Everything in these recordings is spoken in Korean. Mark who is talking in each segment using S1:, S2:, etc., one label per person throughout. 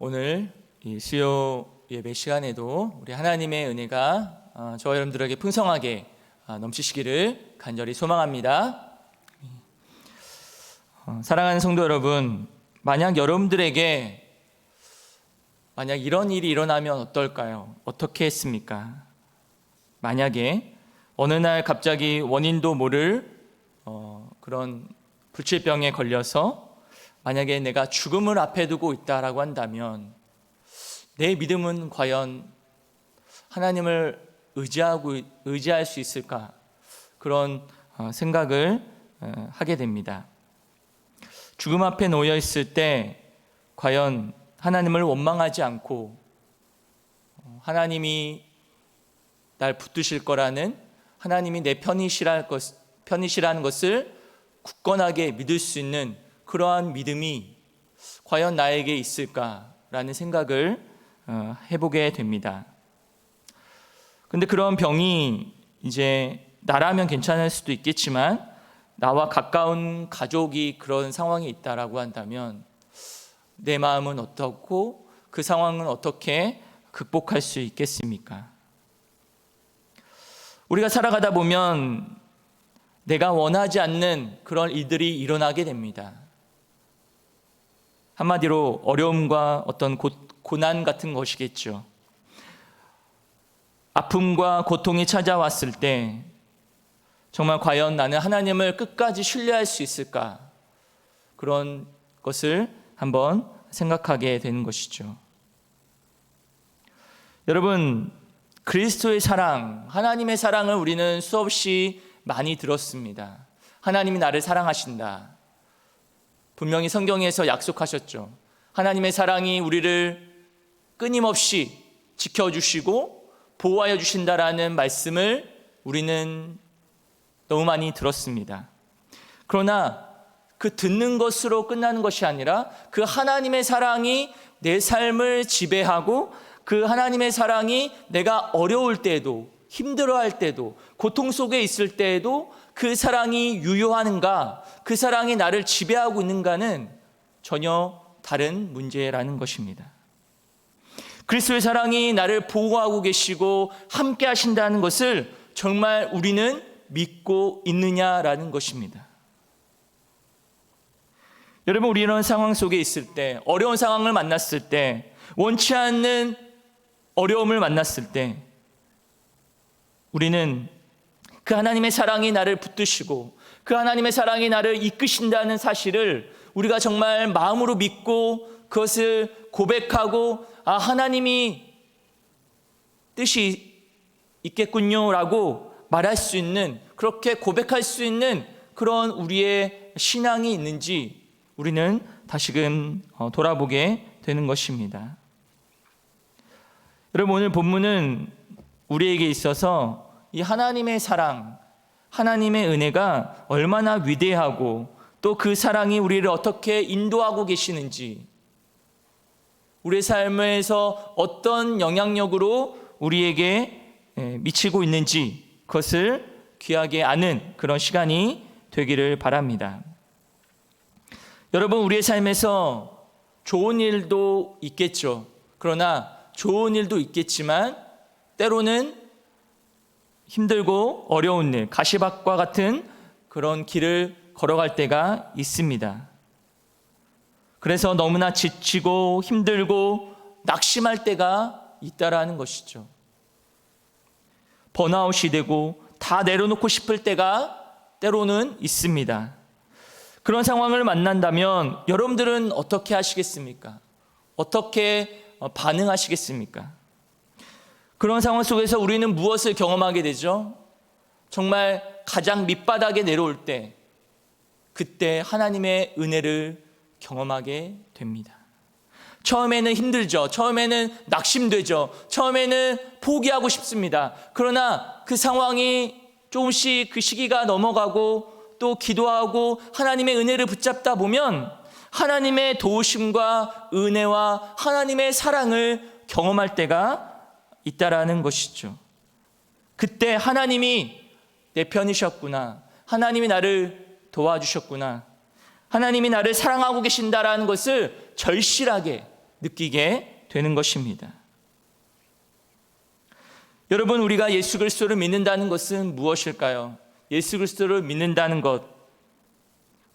S1: 오늘 이 수요 예배 시간에도 우리 하나님의 은혜가 저와 여러분들에게 풍성하게 넘치시기를 간절히 소망합니다. 사랑하는 성도 여러분, 만약 여러분들에게 이런 일이 일어나면 어떨까요? 어떻게 했습니까? 만약에 어느 날 갑자기 원인도 모를 그런 불치병에 걸려서 만약에 내가 죽음을 앞에 두고 있다라고 한다면 내 믿음은 과연 하나님을 의지할 수 있을까? 그런 생각을 하게 됩니다. 죽음 앞에 놓여 있을 때 과연 하나님을 원망하지 않고 하나님이 날 붙드실 거라는, 하나님이 내 편이시라는 것을 굳건하게 믿을 수 있는 그러한 믿음이 과연 나에게 있을까라는 생각을 해보게 됩니다. 근데 그런 병이 이제 나라면 괜찮을 수도 있겠지만 나와 가까운 가족이 그런 상황에 있다라고 한다면 내 마음은 어떻고 그 상황은 어떻게 극복할 수 있겠습니까? 우리가 살아가다 보면 내가 원하지 않는 그런 일들이 일어나게 됩니다. 한마디로 어려움과 어떤 고난 같은 것이겠죠. 아픔과 고통이 찾아왔을 때 정말 과연 나는 하나님을 끝까지 신뢰할 수 있을까? 그런 것을 한번 생각하게 되는 것이죠. 여러분, 그리스도의 사랑, 하나님의 사랑을 우리는 수없이 많이 들었습니다. 하나님이 나를 사랑하신다. 분명히 성경에서 약속하셨죠. 하나님의 사랑이 우리를 끊임없이 지켜주시고 보호하여 주신다라는 말씀을 우리는 너무 많이 들었습니다. 그러나 그 듣는 것으로 끝나는 것이 아니라 그 하나님의 사랑이 내 삶을 지배하고 그 하나님의 사랑이 내가 어려울 때에도, 힘들어할 때도, 고통 속에 있을 때에도 그 사랑이 유효하는가, 그 사랑이 나를 지배하고 있는가는 전혀 다른 문제라는 것입니다. 그리스도의 사랑이 나를 보호하고 계시고 함께 하신다는 것을 정말 우리는 믿고 있느냐라는 것입니다. 여러분, 우리 이런 상황 속에 있을 때, 어려운 상황을 만났을 때, 원치 않는 어려움을 만났을 때 우리는 그 하나님의 사랑이 나를 붙드시고 그 하나님의 사랑이 나를 이끄신다는 사실을 우리가 정말 마음으로 믿고 그것을 고백하고 하나님이 뜻이 있겠군요 라고 말할 수 있는, 그렇게 고백할 수 있는 그런 우리의 신앙이 있는지 우리는 다시금 돌아보게 되는 것입니다. 여러분, 오늘 본문은 우리에게 있어서 이 하나님의 사랑, 하나님의 은혜가 얼마나 위대하고 또 그 사랑이 우리를 어떻게 인도하고 계시는지, 우리의 삶에서 어떤 영향력으로 우리에게 미치고 있는지 그것을 귀하게 아는 그런 시간이 되기를 바랍니다. 여러분, 우리의 삶에서 좋은 일도 있겠죠. 그러나 좋은 일도 있겠지만 때로는 힘들고 어려운 일, 가시밭과 같은 그런 길을 걸어갈 때가 있습니다. 그래서 너무나 지치고 힘들고 낙심할 때가 있다라는 것이죠. 번아웃이 되고 다 내려놓고 싶을 때가 때로는 있습니다. 그런 상황을 만난다면 여러분들은 어떻게 하시겠습니까? 어떻게 반응하시겠습니까? 그런 상황 속에서 우리는 무엇을 경험하게 되죠? 정말 가장 밑바닥에 내려올 때, 그때 하나님의 은혜를 경험하게 됩니다. 처음에는 힘들죠. 처음에는 낙심되죠. 처음에는 포기하고 싶습니다. 그러나 그 상황이 조금씩 그 시기가 넘어가고 또 기도하고 하나님의 은혜를 붙잡다 보면 하나님의 도우심과 은혜와 하나님의 사랑을 경험할 때가 있다라는 것이죠. 그때 하나님이 내 편이셨구나, 하나님이 나를 도와주셨구나, 하나님이 나를 사랑하고 계신다라는 것을 절실하게 느끼게 되는 것입니다. 여러분, 우리가 예수 그리스도를 믿는다는 것은 무엇일까요? 예수 그리스도를 믿는다는 것,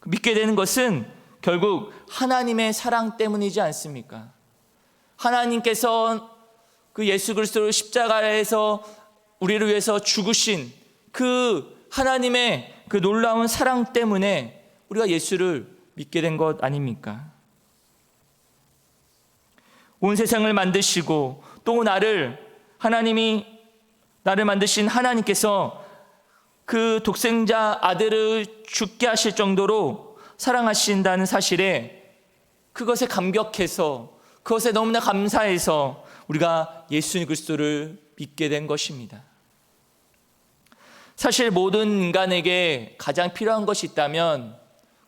S1: 믿게 되는 것은 결국 하나님의 사랑 때문이지 않습니까? 하나님께서 그 예수 그리스도를 십자가에서 우리를 위해서 죽으신 그 하나님의 그 놀라운 사랑 때문에 우리가 예수를 믿게 된 것 아닙니까? 온 세상을 만드시고 또 하나님이 나를 만드신 하나님께서 그 독생자 아들을 죽게 하실 정도로 사랑하신다는 사실에 그것에 감격해서 그것에 너무나 감사해서 우리가 예수 그리스도를 믿게 된 것입니다. 사실 모든 인간에게 가장 필요한 것이 있다면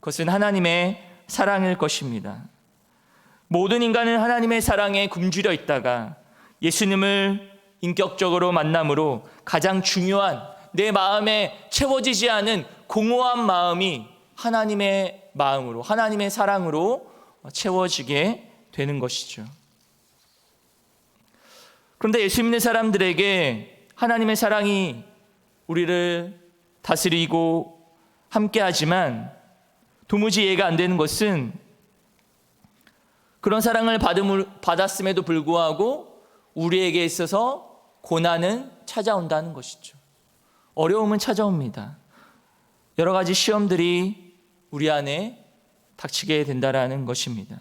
S1: 그것은 하나님의 사랑일 것입니다. 모든 인간은 하나님의 사랑에 굶주려 있다가 예수님을 인격적으로 만남으로 가장 중요한 내 마음에 채워지지 않은 공허한 마음이 하나님의 마음으로, 하나님의 사랑으로 채워지게 되는 것이죠. 그런데 예수 믿는 사람들에게 하나님의 사랑이 우리를 다스리고 함께하지만 도무지 이해가 안 되는 것은 그런 사랑을 받았음에도 불구하고 우리에게 있어서 고난은 찾아온다는 것이죠. 어려움은 찾아옵니다. 여러 가지 시험들이 우리 안에 닥치게 된다라는 것입니다.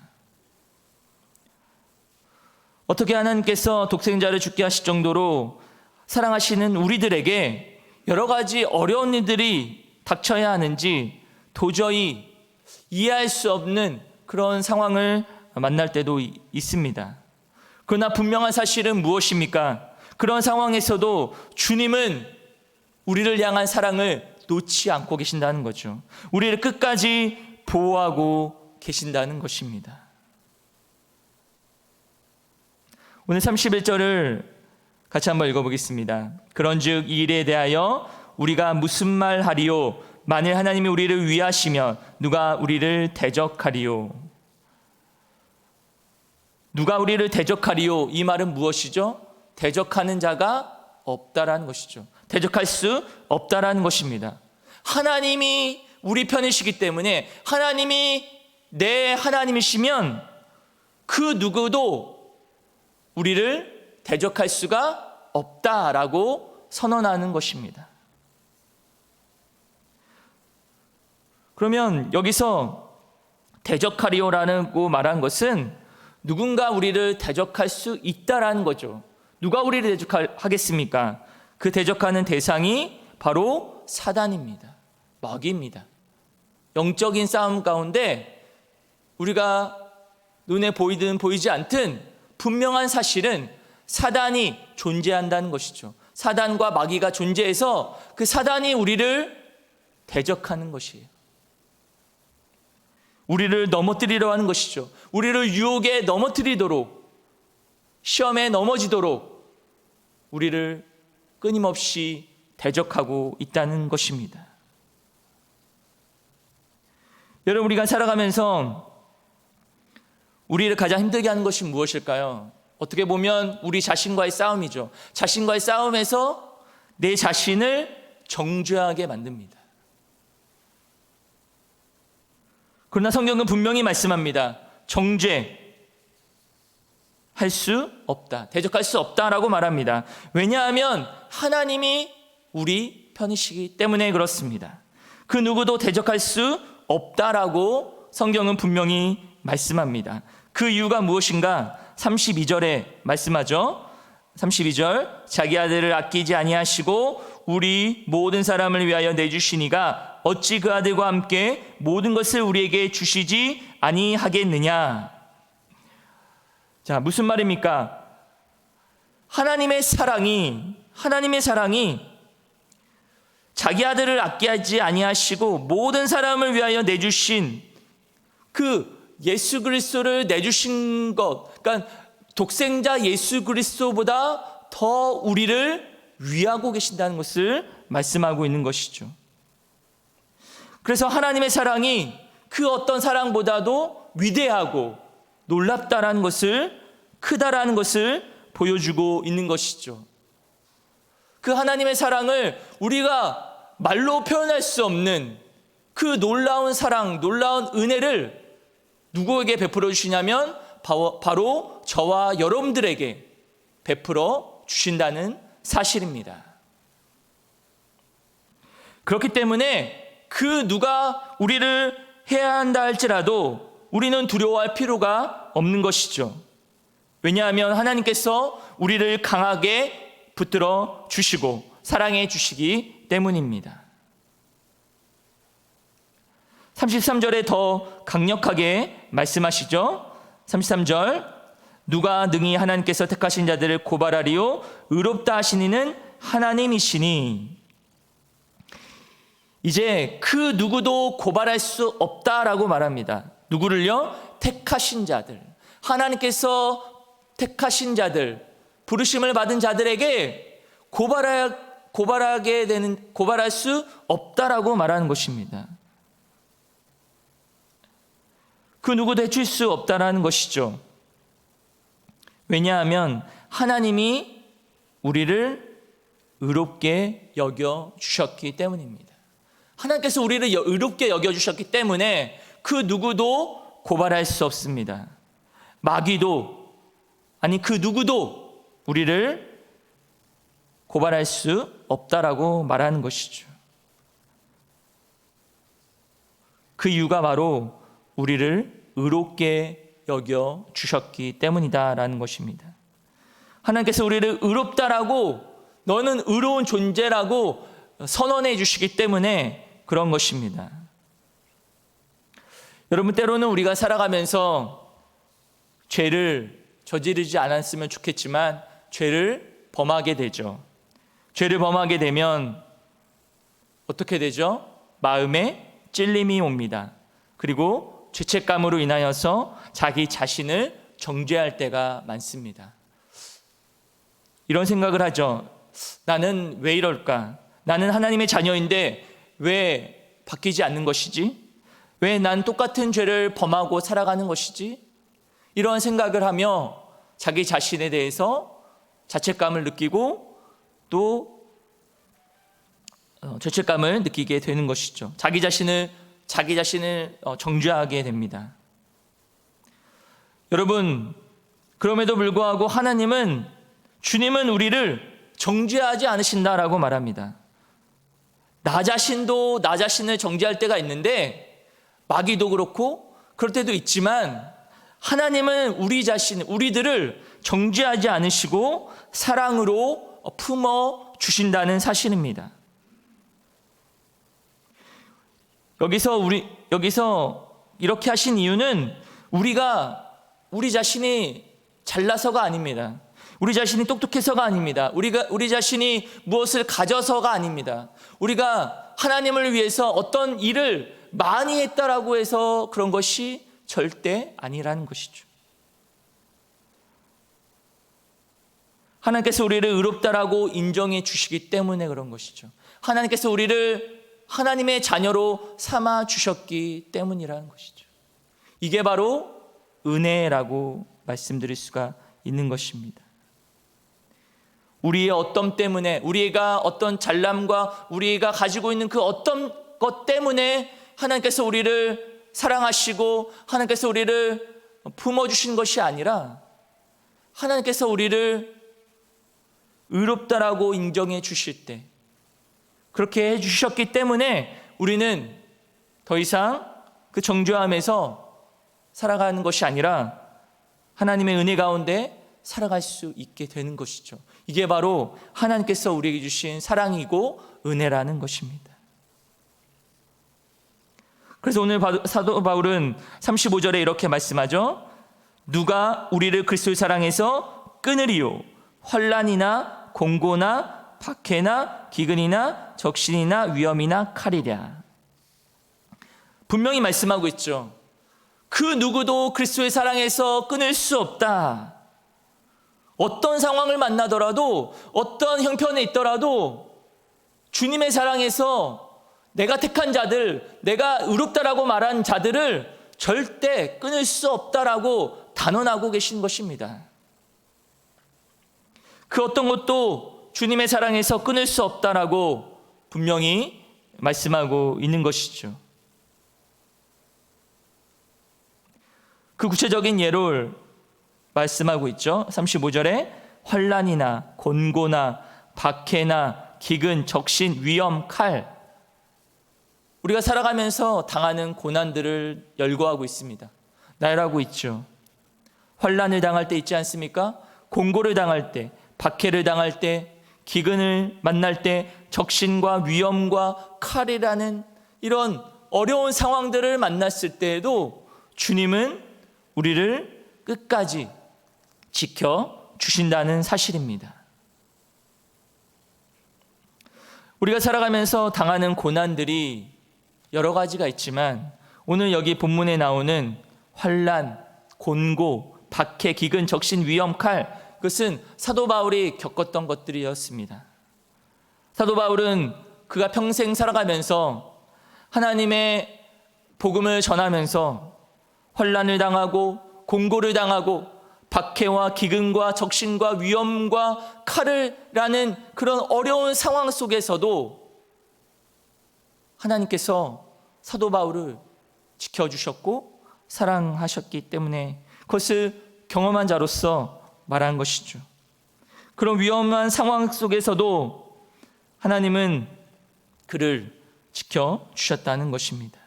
S1: 어떻게 하나님께서 독생자를 죽게 하실 정도로 사랑하시는 우리들에게 여러 가지 어려운 일들이 닥쳐야 하는지 도저히 이해할 수 없는 그런 상황을 만날 때도 있습니다. 그러나 분명한 사실은 무엇입니까? 그런 상황에서도 주님은 우리를 향한 사랑을 놓지 않고 계신다는 거죠. 우리를 끝까지 보호하고 계신다는 것입니다. 오늘 31절을 같이 한번 읽어보겠습니다. 그런즉 이 일에 대하여 우리가 무슨 말 하리요? 만일 하나님이 우리를 위하시면 누가 우리를 대적하리요? 누가 우리를 대적하리요? 이 말은 무엇이죠? 대적하는 자가 없다라는 것이죠. 대적할 수 없다라는 것입니다. 하나님이 우리 편이시기 때문에 하나님이 내 하나님이시면 그 누구도 우리를 대적할 수가 없다라고 선언하는 것입니다. 그러면 여기서 대적하리오라고 말한 것은 누군가 우리를 대적할 수 있다라는 거죠. 누가 우리를 대적하겠습니까? 그 대적하는 대상이 바로 사단입니다. 마귀입니다. 영적인 싸움 가운데 우리가 눈에 보이든 보이지 않든 분명한 사실은 사단이 존재한다는 것이죠. 사단과 마귀가 존재해서 그 사단이 우리를 대적하는 것이에요. 우리를 넘어뜨리려 하는 것이죠. 우리를 유혹에 넘어뜨리도록, 시험에 넘어지도록 우리를 끊임없이 대적하고 있다는 것입니다. 여러분, 우리가 살아가면서 우리를 가장 힘들게 하는 것이 무엇일까요? 어떻게 보면 우리 자신과의 싸움이죠. 자신과의 싸움에서 내 자신을 정죄하게 만듭니다. 그러나 성경은 분명히 말씀합니다. 정죄할 수 없다. 대적할 수 없다라고 말합니다. 왜냐하면 하나님이 우리 편이시기 때문에 그렇습니다. 그 누구도 대적할 수 없다라고 성경은 분명히 말씀합니다. 그 이유가 무엇인가? 32절에 말씀하죠. 32절, 자기 아들을 아끼지 아니하시고 우리 모든 사람을 위하여 내주시니가 어찌 그 아들과 함께 모든 것을 우리에게 주시지 아니하겠느냐. 자, 무슨 말입니까? 하나님의 사랑이 자기 아들을 아끼지 아니하시고 모든 사람을 위하여 내주신 그 예수 그리스도를 내주신 것, 그러니까 독생자 예수 그리스도보다 더 우리를 위하고 계신다는 것을 말씀하고 있는 것이죠. 그래서 하나님의 사랑이 그 어떤 사랑보다도 위대하고 놀랍다라는 것을, 크다라는 것을 보여주고 있는 것이죠. 그 하나님의 사랑을 우리가 말로 표현할 수 없는 그 놀라운 사랑, 놀라운 은혜를 누구에게 베풀어 주시냐면 바로 저와 여러분들에게 베풀어 주신다는 사실입니다. 그렇기 때문에 그 누가 우리를 해야 한다 할지라도 우리는 두려워할 필요가 없는 것이죠. 왜냐하면 하나님께서 우리를 강하게 붙들어 주시고 사랑해 주시기 때문입니다. 33절에 더 강력하게 말씀하시죠. 33절, 누가 능히 하나님께서 택하신 자들을 고발하리요 의롭다 하시니는 하나님이시니. 이제 그 누구도 고발할 수 없다라고 말합니다. 누구를요? 택하신 자들. 하나님께서 택하신 자들, 부르심을 받은 자들에게 고발할 수 없다라고 말하는 것입니다. 그 누구도 해칠 수 없다라는 것이죠. 왜냐하면 하나님이 우리를 의롭게 여겨 주셨기 때문입니다. 하나님께서 우리를 의롭게 여겨 주셨기 때문에 그 누구도 고발할 수 없습니다. 마귀도, 아니 그 누구도 우리를 고발할 수 없다라고 말하는 것이죠. 그 이유가 바로 우리를 의롭게 여겨 주셨기 때문이다라는 것입니다. 하나님께서 우리를 의롭다라고, 너는 의로운 존재라고 선언해 주시기 때문에 그런 것입니다. 여러분, 때로는 우리가 살아가면서 죄를 저지르지 않았으면 좋겠지만 죄를 범하게 되죠. 죄를 범하게 되면 어떻게 되죠? 마음에 찔림이 옵니다. 그리고 죄책감으로 인하여서 자기 자신을 정죄할 때가 많습니다. 이런 생각을 하죠. 나는 왜 이럴까? 나는 하나님의 자녀인데 왜 바뀌지 않는 것이지? 왜 난 똑같은 죄를 범하고 살아가는 것이지? 이런 생각을 하며 자기 자신에 대해서 자책감을 느끼고 또 죄책감을 느끼게 되는 것이죠. 자기 자신을 정죄하게 됩니다. 여러분, 그럼에도 불구하고 주님은 우리를 정죄하지 않으신다라고 말합니다. 나 자신도 나 자신을 정죄할 때가 있는데, 마귀도 그렇고 그럴 때도 있지만, 하나님은 우리들을 정죄하지 않으시고 사랑으로 품어 주신다는 사실입니다. 여기서 이렇게 하신 이유는 우리 자신이 잘나서가 아닙니다. 우리 자신이 똑똑해서가 아닙니다. 우리 자신이 무엇을 가져서가 아닙니다. 우리가 하나님을 위해서 어떤 일을 많이 했다라고 해서 그런 것이 절대 아니라는 것이죠. 하나님께서 우리를 의롭다라고 인정해 주시기 때문에 그런 것이죠. 하나님께서 우리를 하나님의 자녀로 삼아 주셨기 때문이라는 것이죠. 이게 바로 은혜라고 말씀드릴 수가 있는 것입니다. 우리의 어떤 때문에, 우리가 어떤 잘남과 우리가 가지고 있는 그 어떤 것 때문에 하나님께서 우리를 사랑하시고 하나님께서 우리를 품어주신 것이 아니라, 하나님께서 우리를 의롭다라고 인정해 주실 때, 그렇게 해주셨기 때문에 우리는 더 이상 그 정죄함에서 살아가는 것이 아니라 하나님의 은혜 가운데 살아갈 수 있게 되는 것이죠. 이게 바로 하나님께서 우리에게 주신 사랑이고 은혜라는 것입니다. 그래서 오늘 사도 바울은 35절에 이렇게 말씀하죠. 누가 우리를 그리스도의 사랑에서 끊으리요? 환난이나 공고나 박해나 기근이나 적신이나 위험이나 칼이랴. 분명히 말씀하고 있죠. 그 누구도 그리스도의 사랑에서 끊을 수 없다. 어떤 상황을 만나더라도, 어떤 형편에 있더라도 주님의 사랑에서 내가 택한 자들, 내가 의롭다라고 말한 자들을 절대 끊을 수 없다라고 단언하고 계신 것입니다. 그 어떤 것도 주님의 사랑에서 끊을 수 없다라고 분명히 말씀하고 있는 것이죠. 그 구체적인 예를 말씀하고 있죠. 35절에 환난이나 곤고나 박해나 기근, 적신, 위험, 칼, 우리가 살아가면서 당하는 고난들을 열거하고 있습니다. 나열하고 있죠. 환난을 당할 때 있지 않습니까? 곤고를 당할 때, 박해를 당할 때, 기근을 만날 때, 적신과 위험과 칼이라는 이런 어려운 상황들을 만났을 때에도 주님은 우리를 끝까지 지켜주신다는 사실입니다. 우리가 살아가면서 당하는 고난들이 여러 가지가 있지만 오늘 여기 본문에 나오는 환난, 곤고, 박해, 기근, 적신, 위험, 칼, 그것은 사도 바울이 겪었던 것들이었습니다. 사도 바울은 그가 평생 살아가면서 하나님의 복음을 전하면서 환난을 당하고 곤고를 당하고 박해와 기근과 적신과 위험과 칼을 라는 그런 어려운 상황 속에서도 하나님께서 사도 바울을 지켜주셨고 사랑하셨기 때문에 그것을 경험한 자로서 말한 것이죠. 그런 위험한 상황 속에서도 하나님은 그를 지켜주셨다는 것입니다.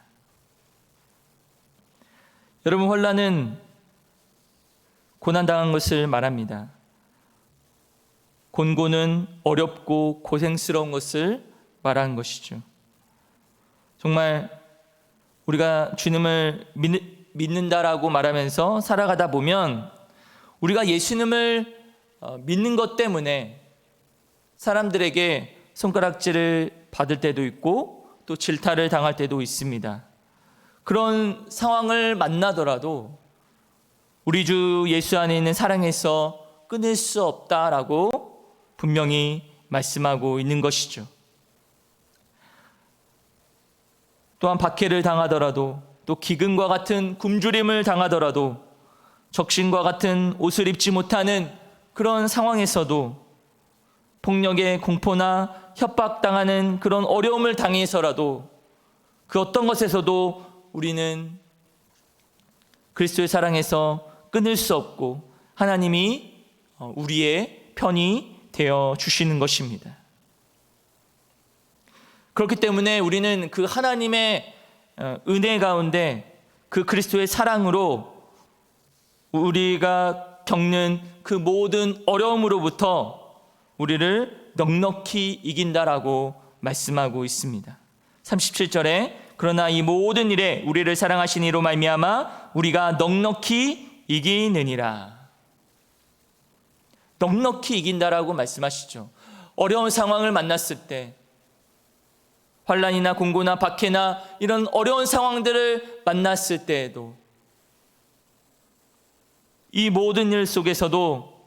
S1: 여러분, 환난은 고난당한 것을 말합니다. 곤고는 어렵고 고생스러운 것을 말하는 것이죠. 정말 우리가 주님을 믿는다라고 말하면서 살아가다 보면 우리가 예수님을 믿는 것 때문에 사람들에게 손가락질을 받을 때도 있고 또 질타를 당할 때도 있습니다. 그런 상황을 만나더라도 우리 주 예수 안에 있는 사랑에서 끊을 수 없다라고 분명히 말씀하고 있는 것이죠. 또한 박해를 당하더라도 또 기근과 같은 굶주림을 당하더라도 적신과 같은 옷을 입지 못하는 그런 상황에서도 폭력의 공포나 협박당하는 그런 어려움을 당해서라도 그 어떤 것에서도 우리는 그리스도의 사랑에서 끊을 수 없고 하나님이 우리의 편이 되어 주시는 것입니다. 그렇기 때문에 우리는 그 하나님의 은혜 가운데 그 그리스도의 사랑으로 우리가 겪는 그 모든 어려움으로부터 우리를 넉넉히 이긴다라고 말씀하고 있습니다. 37절에 그러나 이 모든 일에 우리를 사랑하신 이로 말미암아 우리가 넉넉히 이기느니라. 넉넉히 이긴다라고 말씀하시죠. 어려운 상황을 만났을 때 환난이나 공고나 박해나 이런 어려운 상황들을 만났을 때에도 이 모든 일 속에서도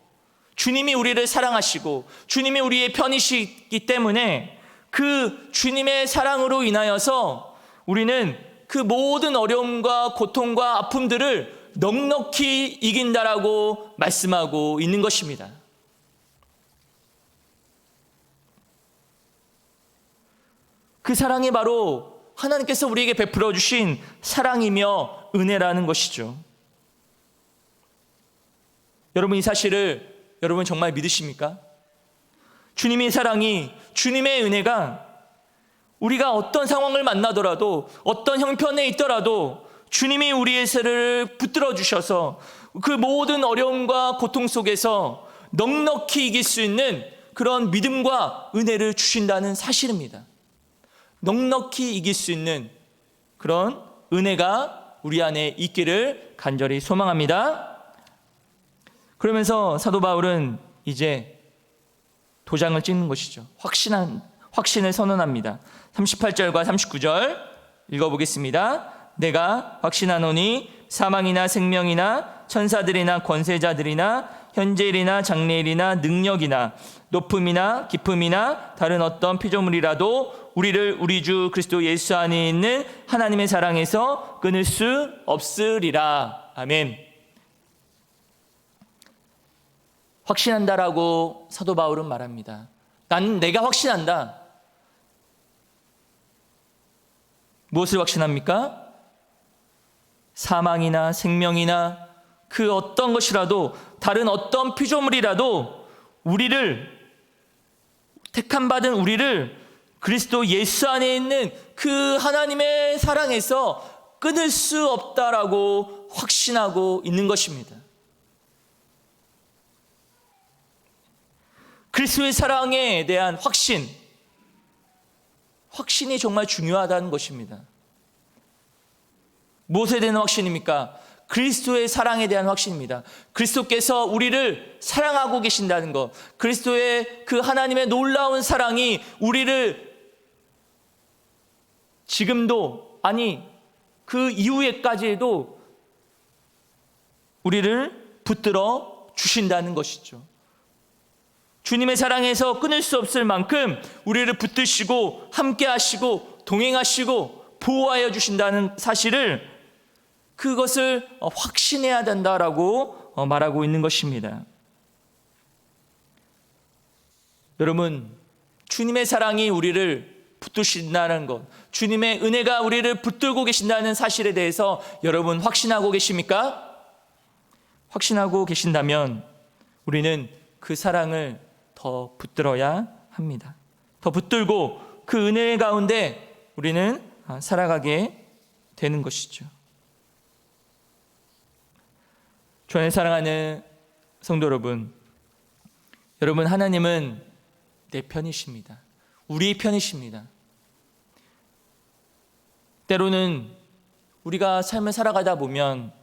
S1: 주님이 우리를 사랑하시고 주님이 우리의 편이시기 때문에 그 주님의 사랑으로 인하여서 우리는 그 모든 어려움과 고통과 아픔들을 넉넉히 이긴다라고 말씀하고 있는 것입니다. 그 사랑이 바로 하나님께서 우리에게 베풀어 주신 사랑이며 은혜라는 것이죠. 여러분, 이 사실을 여러분 정말 믿으십니까? 주님의 사랑이, 주님의 은혜가 우리가 어떤 상황을 만나더라도 어떤 형편에 있더라도 주님이 우리의 세를 붙들어 주셔서 그 모든 어려움과 고통 속에서 넉넉히 이길 수 있는 그런 믿음과 은혜를 주신다는 사실입니다. 넉넉히 이길 수 있는 그런 은혜가 우리 안에 있기를 간절히 소망합니다. 그러면서 사도 바울은 이제 도장을 찍는 것이죠. 확신을 선언합니다. 38절과 39절 읽어보겠습니다. 내가 확신하노니 사망이나 생명이나 천사들이나 권세자들이나 현재일이나 장래일이나 능력이나 높음이나 깊음이나 다른 어떤 피조물이라도 우리를 우리 주 그리스도 예수 안에 있는 하나님의 사랑에서 끊을 수 없으리라. 아멘. 확신한다라고 사도 바울은 말합니다. 나는 내가 확신한다. 무엇을 확신합니까? 사망이나 생명이나 그 어떤 것이라도, 다른 어떤 피조물이라도 우리를, 택함받은 우리를 그리스도 예수 안에 있는 그 하나님의 사랑에서 끊을 수 없다라고 확신하고 있는 것입니다. 그리스도의 사랑에 대한 확신이 정말 중요하다는 것입니다. 무엇에 대한 확신입니까? 그리스도의 사랑에 대한 확신입니다. 그리스도께서 우리를 사랑하고 계신다는 것, 그리스도의 그 하나님의 놀라운 사랑이 우리를 지금도, 아니 그 이후에까지도 우리를 붙들어 주신다는 것이죠. 주님의 사랑에서 끊을 수 없을 만큼 우리를 붙드시고 함께 하시고 동행하시고 보호하여 주신다는 사실을, 그것을 확신해야 된다라고 말하고 있는 것입니다. 여러분, 주님의 사랑이 우리를 붙드신다는 것, 주님의 은혜가 우리를 붙들고 계신다는 사실에 대해서 여러분 확신하고 계십니까? 확신하고 계신다면 우리는 그 사랑을 더 붙들어야 합니다. 더 붙들고 그 은혜 가운데 우리는 살아가게 되는 것이죠. 주 안에 사랑하는 성도 여러분, 하나님은 내 편이십니다. 우리의 편이십니다. 때로는 우리가 삶을 살아가다 보면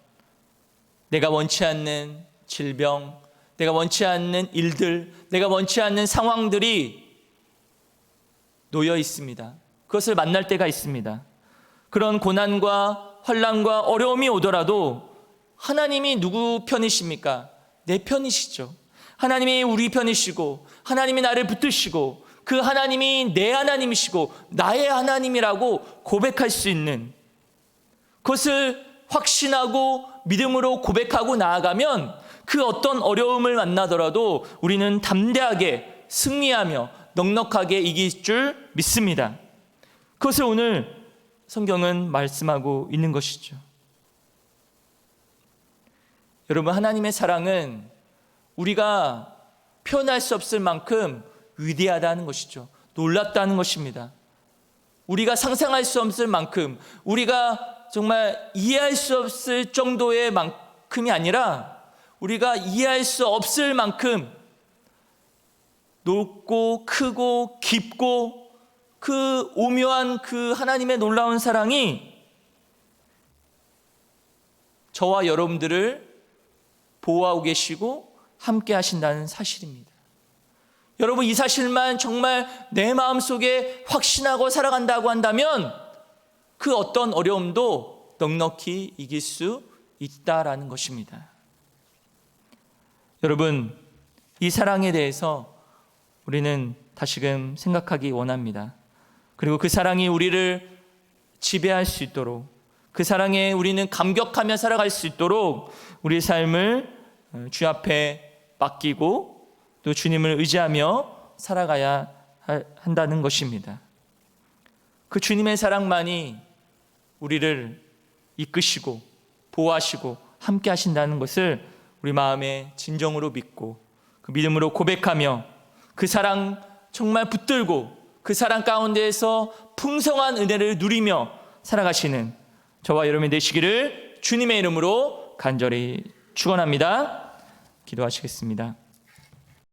S1: 내가 원치 않는 질병, 내가 원치 않는 일들, 내가 원치 않는 상황들이 놓여 있습니다. 그것을 만날 때가 있습니다. 그런 고난과 환난과 어려움이 오더라도 하나님이 누구 편이십니까? 내 편이시죠. 하나님이 우리 편이시고 하나님이 나를 붙드시고 그 하나님이 내 하나님이시고 나의 하나님이라고 고백할 수 있는, 그것을 확신하고 믿음으로 고백하고 나아가면 그 어떤 어려움을 만나더라도 우리는 담대하게 승리하며 넉넉하게 이길 줄 믿습니다. 그것을 오늘 성경은 말씀하고 있는 것이죠. 여러분, 하나님의 사랑은 우리가 표현할 수 없을 만큼 위대하다는 것이죠. 놀랍다는 것입니다. 우리가 상상할 수 없을 만큼, 우리가 정말 이해할 수 없을 정도의 만큼이 아니라 우리가 이해할 수 없을 만큼 높고 크고 깊고 그 오묘한 그 하나님의 놀라운 사랑이 저와 여러분들을 보호하고 계시고 함께 하신다는 사실입니다. 여러분, 이 사실만 정말 내 마음속에 확신하고 살아간다고 한다면 그 어떤 어려움도 넉넉히 이길 수 있다라는 것입니다. 여러분, 이 사랑에 대해서 우리는 다시금 생각하기 원합니다. 그리고 그 사랑이 우리를 지배할 수 있도록, 그 사랑에 우리는 감격하며 살아갈 수 있도록 우리의 삶을 주 앞에 맡기고 또 주님을 의지하며 살아가야 한다는 것입니다. 그 주님의 사랑만이 우리를 이끄시고 보호하시고 함께 하신다는 것을 우리 마음에 진정으로 믿고 그 믿음으로 고백하며 그 사랑 정말 붙들고 그 사랑 가운데에서 풍성한 은혜를 누리며 살아가시는 저와 여러분이 되시기를 주님의 이름으로 간절히 축원합니다. 기도하시겠습니다.